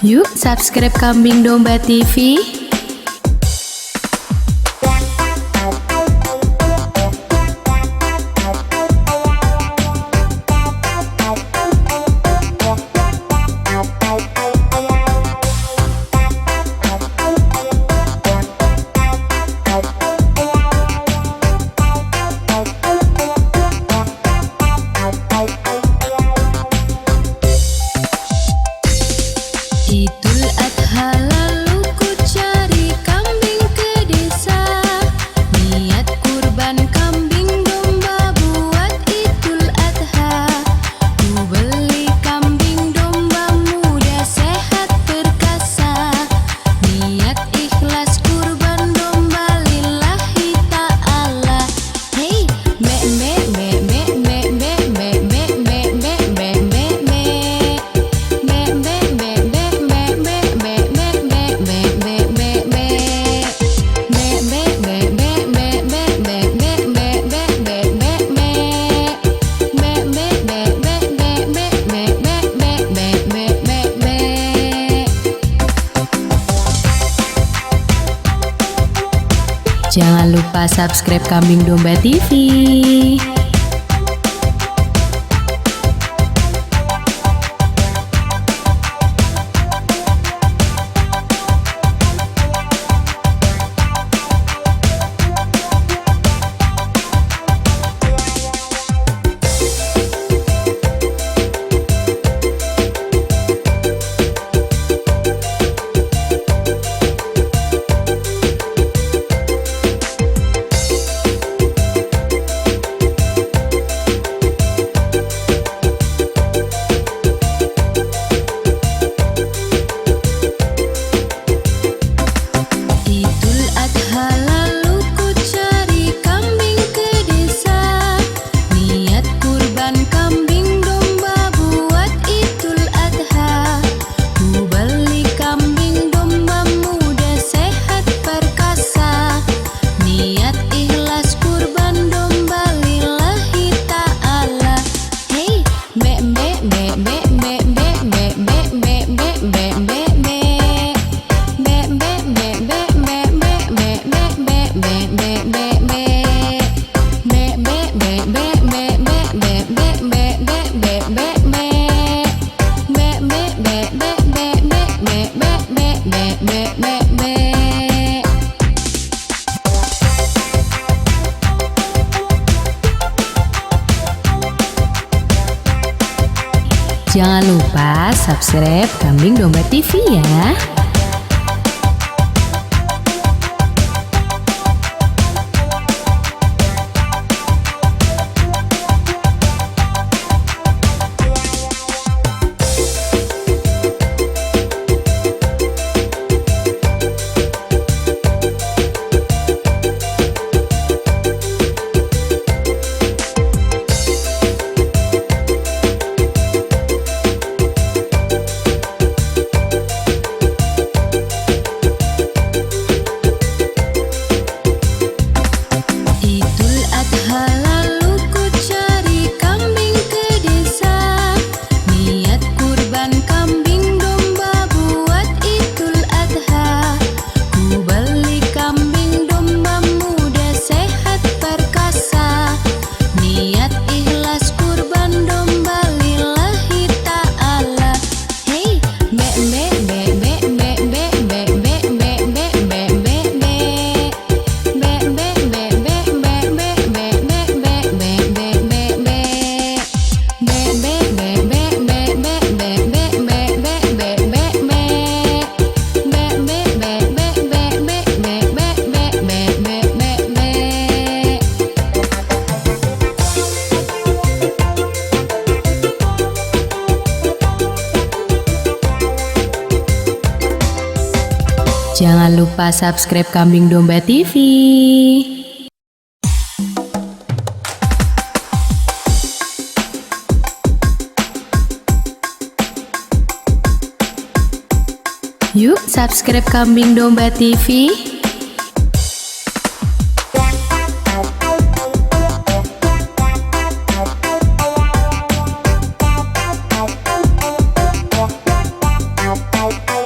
Yuk subscribe Kambing Domba TV. Idul Adha lalu ku cari kambing ke desa, niat kurban kambing domba buat Idul Adha. Ku beli kambing domba muda sehat perkasa, niat ikhlas kurban domba lillahi ta'ala. Hey, me me me me me me me me me me me me me Jangan lupa subscribe Kambing Domba TV. Jangan lupa subscribe Kambing Domba TV ya. Jangan lupa subscribe Kambing Domba TV. Yuk subscribe Kambing Domba TV. Bye.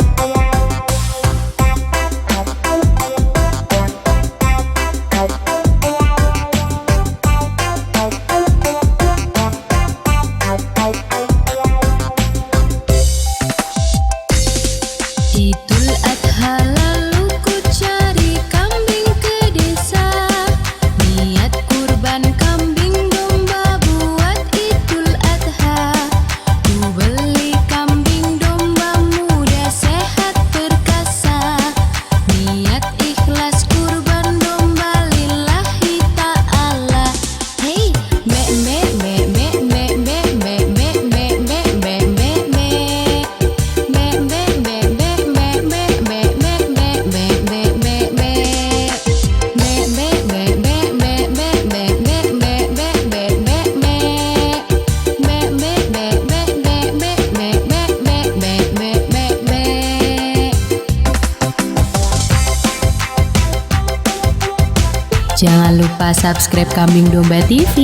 Jangan lupa subscribe Kambing Domba TV.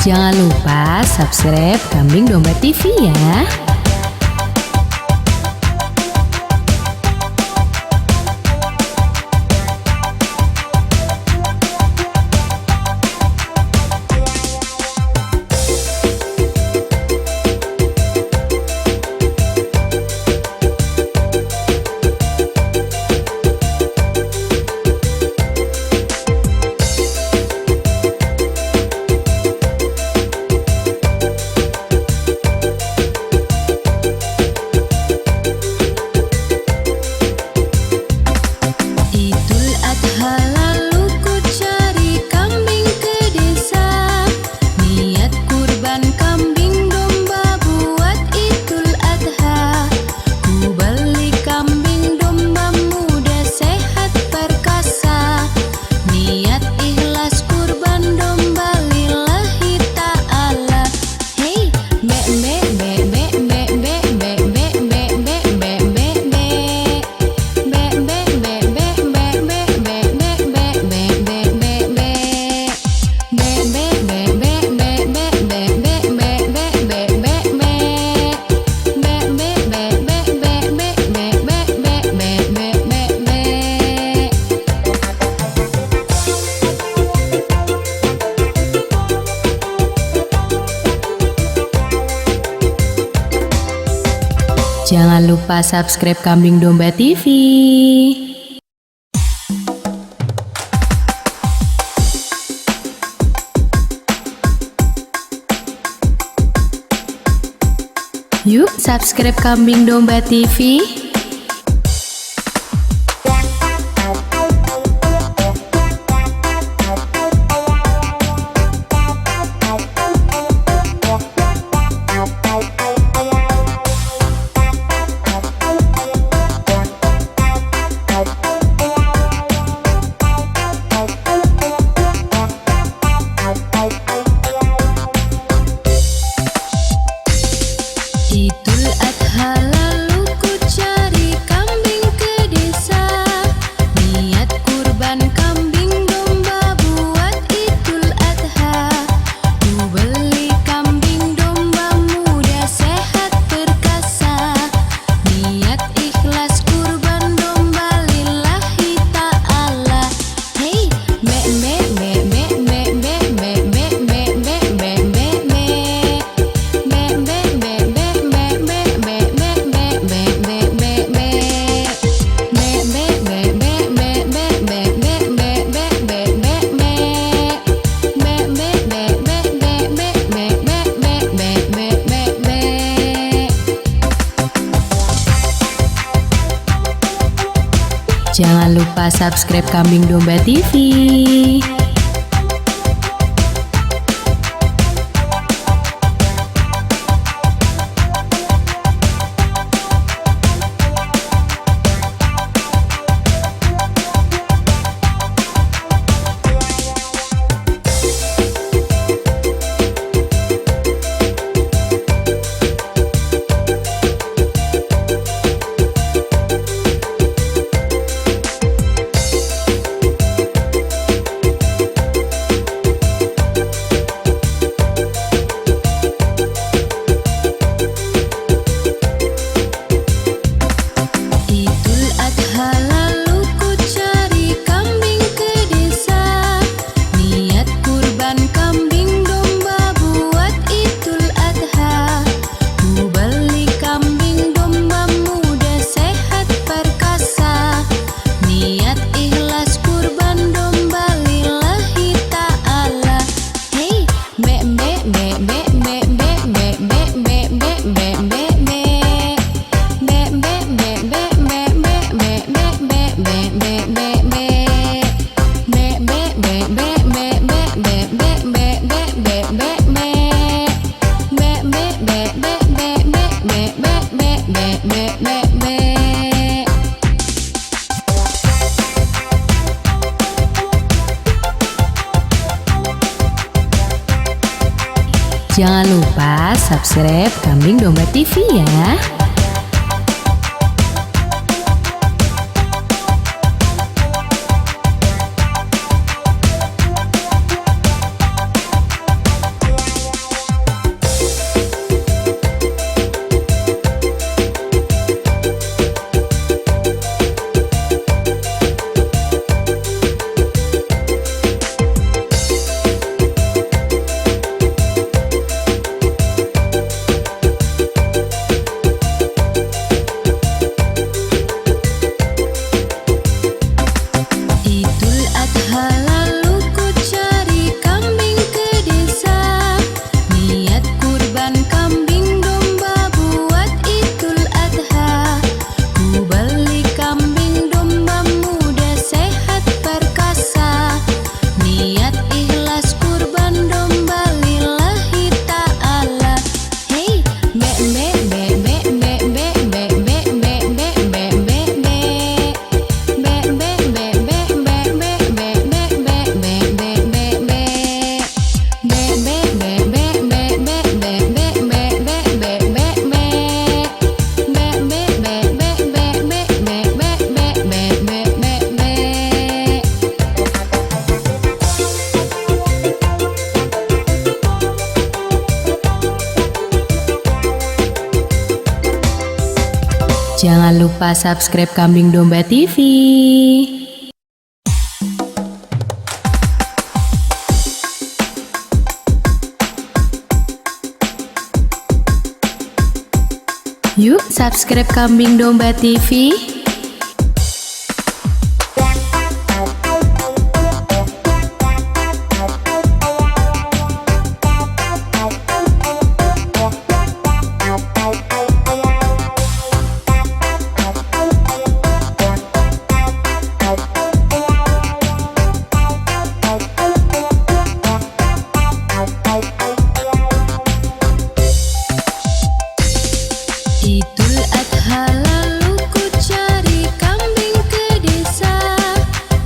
Jangan lupa subscribe Kambing Domba TV ya. Jangan lupa subscribe Kambing Domba TV. Yuk subscribe Kambing Domba TV. Idul Adha lalu ku cari kambing ke desa, niat kurban kambing domba buat Idul Adha. Ku beli kambing domba muda sehat perkasa, niat ikhlas kurban domba lillahi ta'ala. Hey, me me me me me me me me me me me me me Jangan lupa subscribe Kambing Domba TV. Jangan lupa subscribe Kambing Domba TV ya. Jangan lupa subscribe Kambing Domba TV. Yuk subscribe Kambing Domba TV. Idul Adha lalu ku cari kambing ke desa,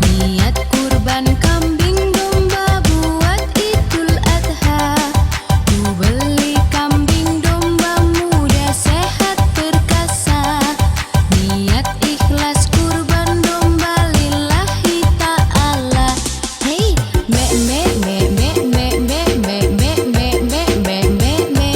niat kurban kambing domba buat Idul Adha. Ku beli kambing domba muda sehat perkasa, niat ikhlas kurban domba lillahi ta'ala. Hey, me me me me me me me me me me me me me.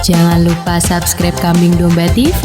Jangan lupa subscribe Kambing Domba TV.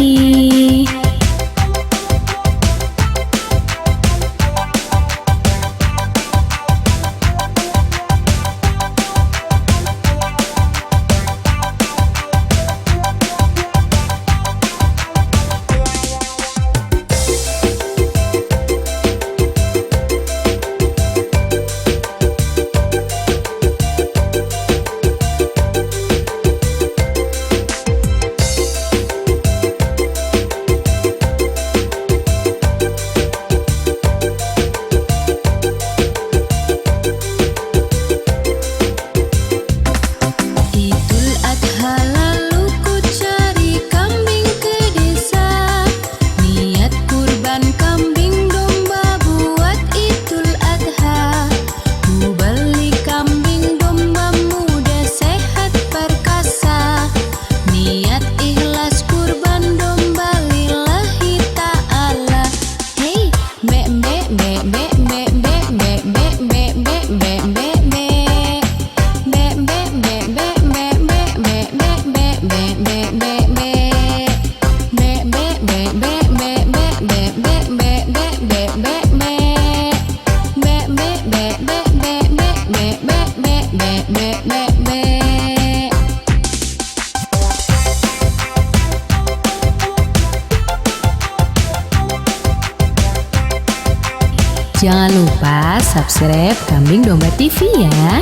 Jangan lupa subscribe Kambing Domba TV ya.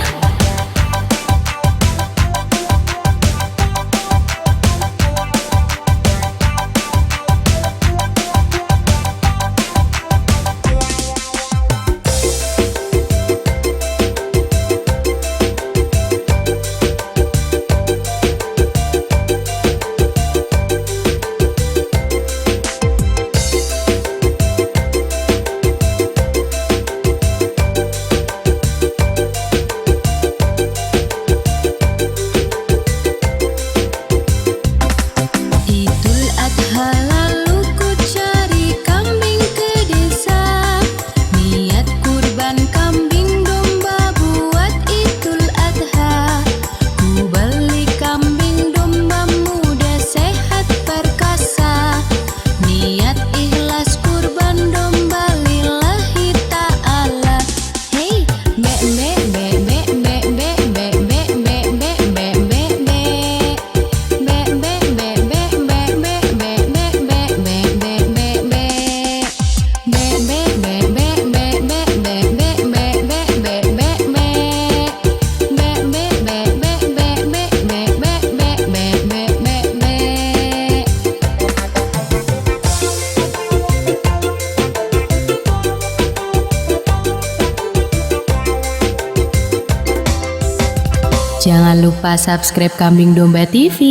lupa subscribe Kambing Domba TV.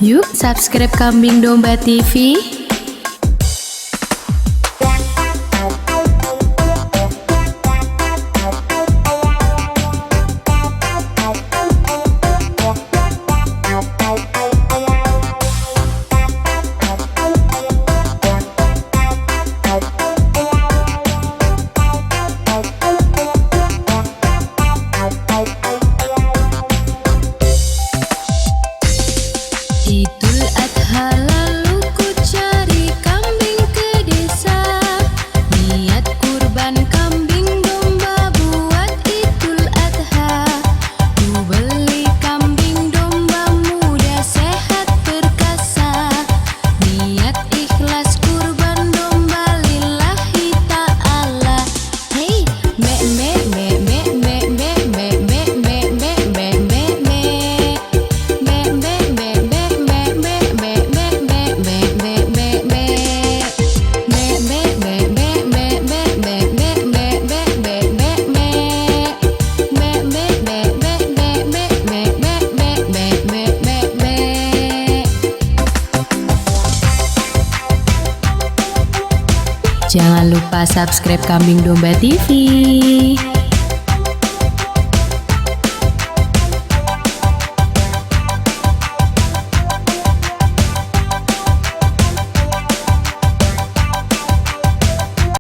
Yuk subscribe Kambing Domba TV. Idul Adha lalu ku cari kambing ke desa, niat kurban kambing domba buat Idul Adha. Ku beli kambing domba muda sehat perkasa, niat ikhlas kurban domba lillahi ta'ala. Hey, me me me me me me me me me me me me me Jangan lupa subscribe Kambing Domba TV.